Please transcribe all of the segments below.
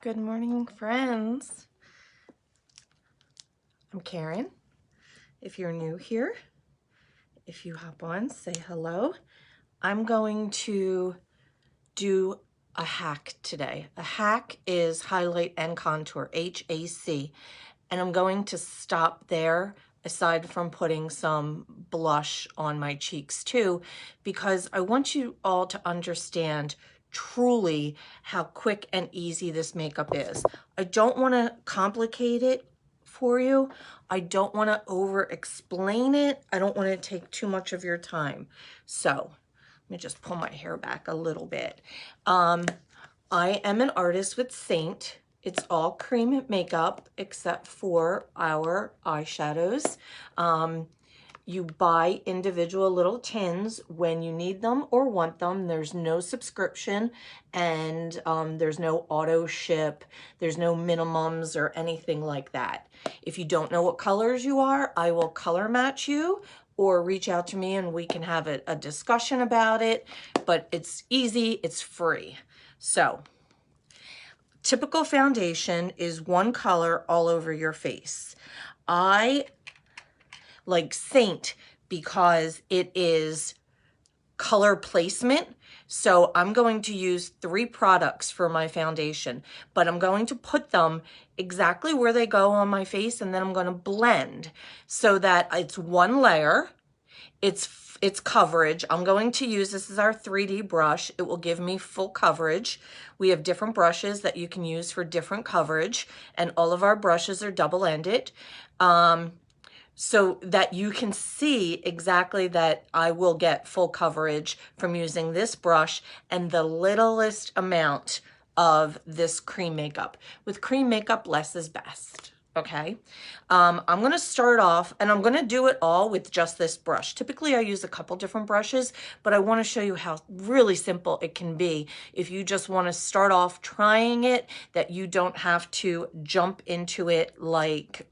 Good morning, friends. I'm Karen. If you're new here, if you hop on, say hello. I'm going to do a hack today. A hack is highlight and contour, HAC. And I'm going to stop there, aside from putting some blush on my cheeks too, because I want you all to understand truly how quick and easy this makeup is. I don't want to complicate it for you. I don't want to over explain it. I don't want to take too much of your time. So let me just pull my hair back a little bit. I am an artist with Seint. It's all cream makeup except for our eyeshadows. You buy individual little tins when you need them or want them. There's no subscription and there's no auto ship. There's no minimums or anything like that. If you don't know what colors you are, I will color match you or reach out to me and we can have a discussion about it. But it's easy, it's free. So, typical foundation is one color all over your face. I like Seint because it is color placement. So I'm going to use 3 products for my foundation, but I'm going to put them exactly where they go on my face, and then I'm going to blend so that it's one layer. It's coverage. I'm going to use, this is our 3D brush. It will give me full coverage. We have different brushes that you can use for different coverage, and all of our brushes are double-ended. So that you can see exactly that I will get full coverage from using this brush and the littlest amount of this cream makeup. With cream makeup, less is best. Okay, I'm going to start off, and I'm going to do it all with just this brush. Typically, I use a couple different brushes, but I want to show you how really simple it can be if you just want to start off trying it, that you don't have to jump into it like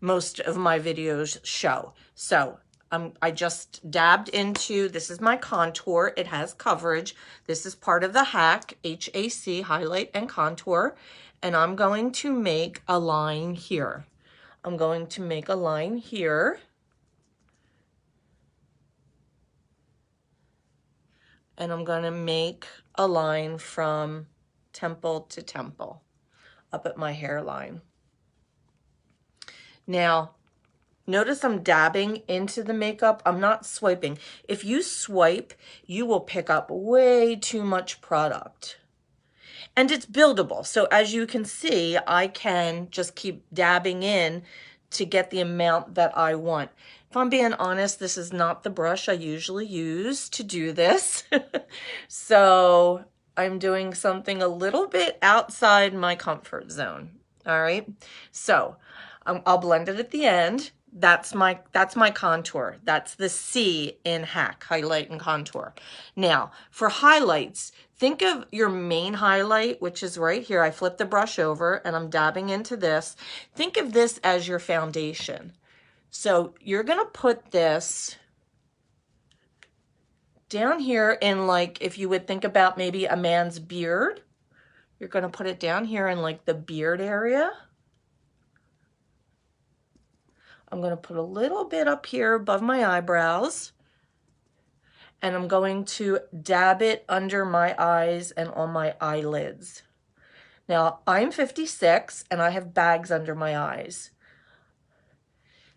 most of my videos show. So I just dabbed into, this is my contour. It has coverage. This is part of the HAC, HAC, highlight and contour. And I'm going to make a line here. I'm going to make a line here. And I'm going to make a line from temple to temple up at my hairline. Now, notice I'm dabbing into the makeup. I'm not swiping. If you swipe, you will pick up way too much product. And it's buildable. So as you can see, I can just keep dabbing in to get the amount that I want. If I'm being honest, this is not the brush I usually use to do this. So I'm doing something a little bit outside my comfort zone. All right. So I'll blend it at the end. That's my contour. That's the C in HAC, highlight and contour. Now, for highlights, think of your main highlight, which is right here. I flip the brush over and I'm dabbing into this. Think of this as your foundation. So you're going to put this down here in, like, if you would think about maybe a man's beard, you're going to put it down here in like the beard area. I'm going to put a little bit up here above my eyebrows, and I'm going to dab it under my eyes and on my eyelids. Now, I'm 56 and I have bags under my eyes.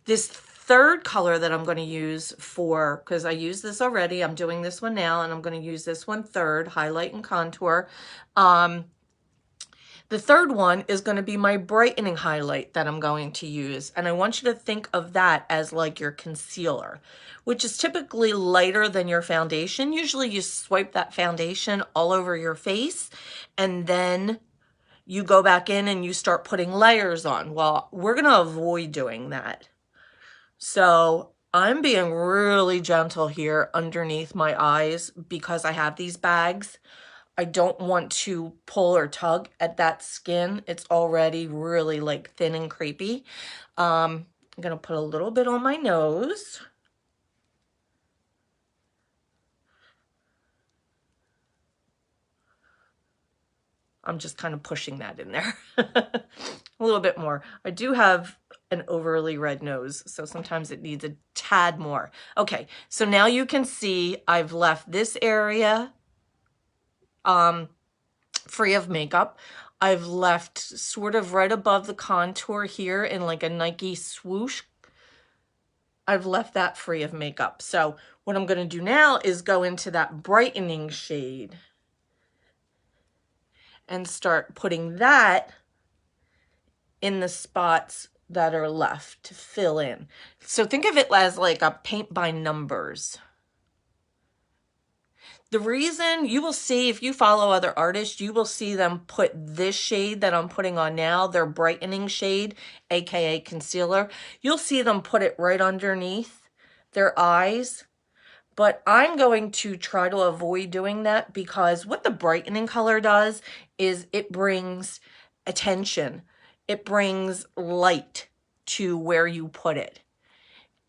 This third color that I'm going to use for, because I used this already, I'm doing this one now, and I'm going to use this one third, highlight and contour. The third one is going to be my brightening highlight that I'm going to use. And I want you to think of that as like your concealer, which is typically lighter than your foundation. Usually you swipe that foundation all over your face and then you go back in and you start putting layers on. Well, we're going to avoid doing that. So I'm being really gentle here underneath my eyes because I have these bags. I don't want to pull or tug at that skin. It's already really like thin and creepy. I'm going to put a little bit on my nose. I'm just kind of pushing that in there a little bit more. I do have an overly red nose, so sometimes it needs a tad more. Okay, so now you can see I've left this area free of makeup. I've left sort of right above the contour here in like a Nike swoosh. I've left that free of makeup. So what I'm going to do now is go into that brightening shade and start putting that in the spots that are left to fill in. So think of it as like a paint by numbers. The reason you will see, if you follow other artists, you will see them put this shade that I'm putting on now, their brightening shade, aka concealer, you'll see them put it right underneath their eyes. But I'm going to try to avoid doing that, because what the brightening color does is it brings attention. It brings light to where you put it.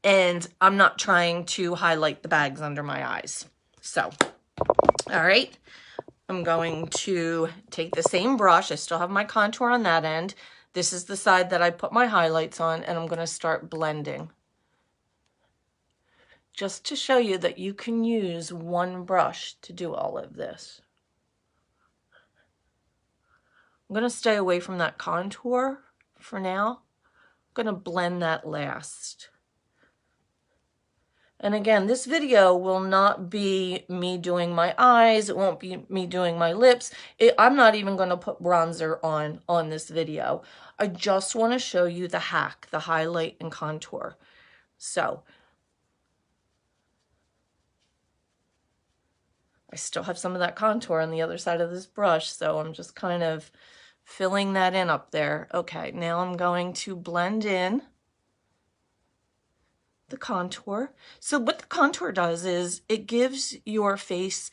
And I'm not trying to highlight the bags under my eyes. So, all right, I'm going to take the same brush. I still have my contour on that end. This is the side that I put my highlights on, and I'm going to start blending. Just to show you that you can use one brush to do all of this. I'm going to stay away from that contour for now. I'm going to blend that last. And again, this video will not be me doing my eyes. It won't be me doing my lips. I'm not even going to put bronzer on this video. I just want to show you the hack, the highlight and contour. So I still have some of that contour on the other side of this brush, so I'm just kind of filling that in up there. Okay, now I'm going to blend in the contour. So what the contour does is it gives your face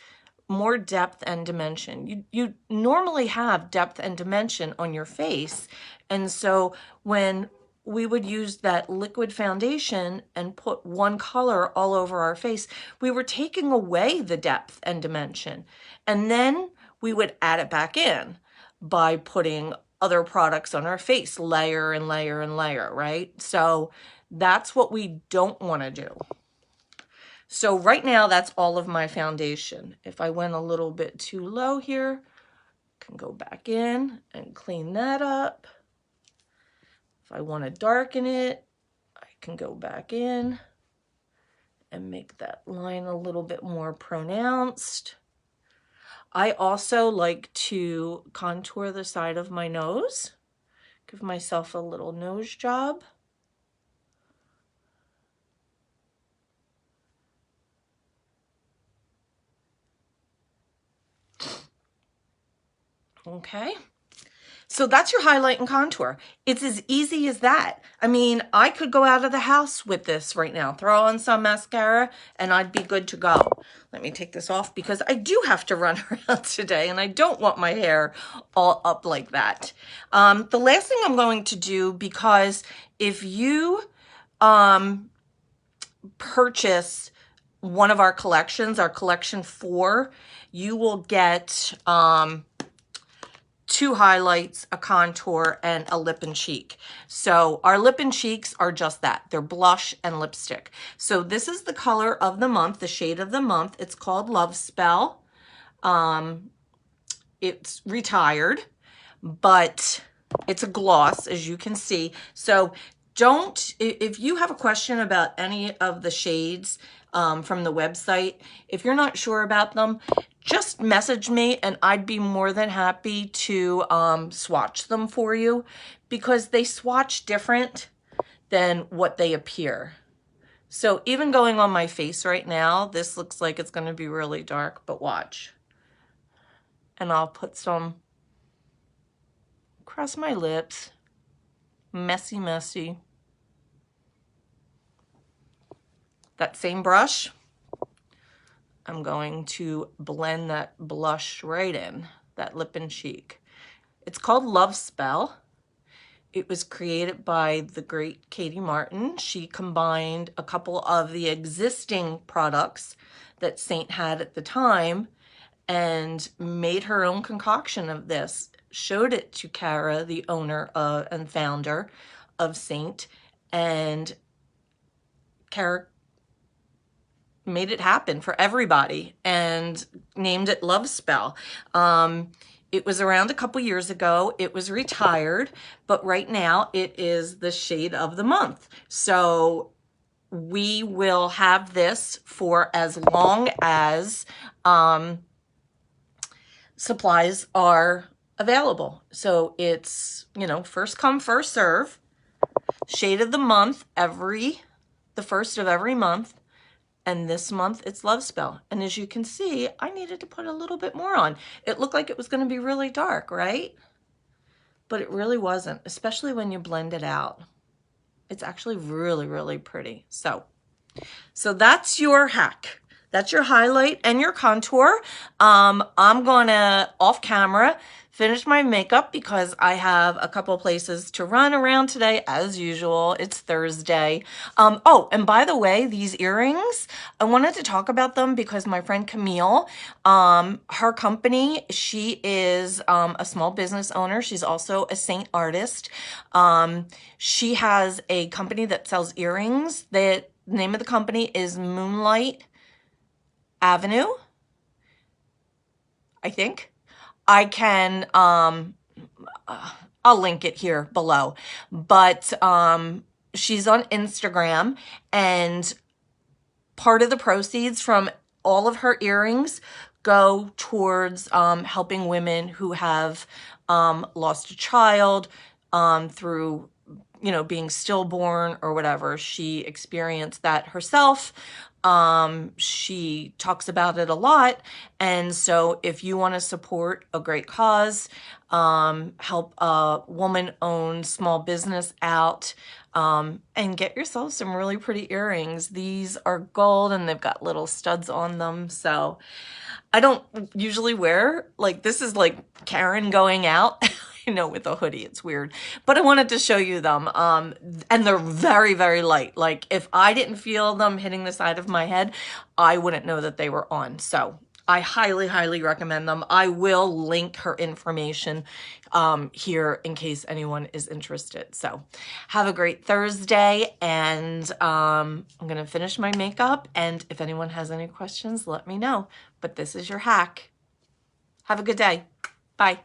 more depth and dimension. You normally have depth and dimension on your face, and so when we would use that liquid foundation and put one color all over our face, we were taking away the depth and dimension. And then we would add it back in by putting other products on our face, layer and layer and layer, right? So that's what we don't want to do. So right now, that's all of my foundation. If I went a little bit too low here, I can go back in and clean that up. If I want to darken it, I can go back in and make that line a little bit more pronounced. I also like to contour the side of my nose, give myself a little nose job. Okay. So that's your highlight and contour. It's as easy as that. I mean, I could go out of the house with this right now, throw on some mascara, and I'd be good to go. Let me take this off because I do have to run around today, and I don't want my hair all up like that. The last thing I'm going to do, because if you purchase one of our collections, our collection 4, you will get 2 highlights, a contour, and a lip and cheek. So our lip and cheeks are just that. They're blush and lipstick. So this is the color of the month, the shade of the month. It's called Love Spell. It's retired, but it's a gloss, as you can see. So if you have a question about any of the shades from the website, if you're not sure about them, just message me and I'd be more than happy to swatch them for you, because they swatch different than what they appear. So even going on my face right now, this looks like it's going to be really dark, but watch. And I'll put some across my lips. Messy, messy. That same brush, I'm going to blend that blush right in, that lip and cheek. It's called Love Spell. It was created by the great Katie Martin. She combined a couple of the existing products that Seint had at the time and made her own concoction of this, showed it to Kara, the owner and founder of Seint, and Kara made it happen for everybody and named it Love Spell. It was around a couple years ago. It was retired, but right now it is the shade of the month. So we will have this for as long as supplies are available. So it's, you know, first come, first serve. Shade of the month, the first of every month. And this month it's Love Spell. And as you can see, I needed to put a little bit more on. It looked like it was going to be really dark, right? But it really wasn't, especially when you blend it out. It's actually really, really pretty. So that's your hack. That's your highlight and your contour. I'm gonna, off camera, finish my makeup because I have a couple places to run around today, as usual. It's Thursday. Oh, and by the way, these earrings, I wanted to talk about them because my friend Camille, her company, she is a small business owner. She's also a Seint artist. She has a company that sells earrings. The name of the company is Moonlight Avenue, I think. I can, I'll link it here below, but she's on Instagram, and part of the proceeds from all of her earrings go towards helping women who have lost a child through, you know, being stillborn or whatever. She experienced that herself. She talks about it a lot. And so if you want to support a great cause, help a woman-owned small business out, and get yourself some really pretty earrings. These are gold and they've got little studs on them. So I don't usually wear, like, this is like Karen going out. You know, with a hoodie, it's weird, but I wanted to show you them. And they're very, very light. Like, if I didn't feel them hitting the side of my head, I wouldn't know that they were on. So I highly, highly recommend them. I will link her information here in case anyone is interested. So have a great Thursday, and I'm gonna finish my makeup, and if anyone has any questions, let me know. But this is your hack. Have a good day. Bye.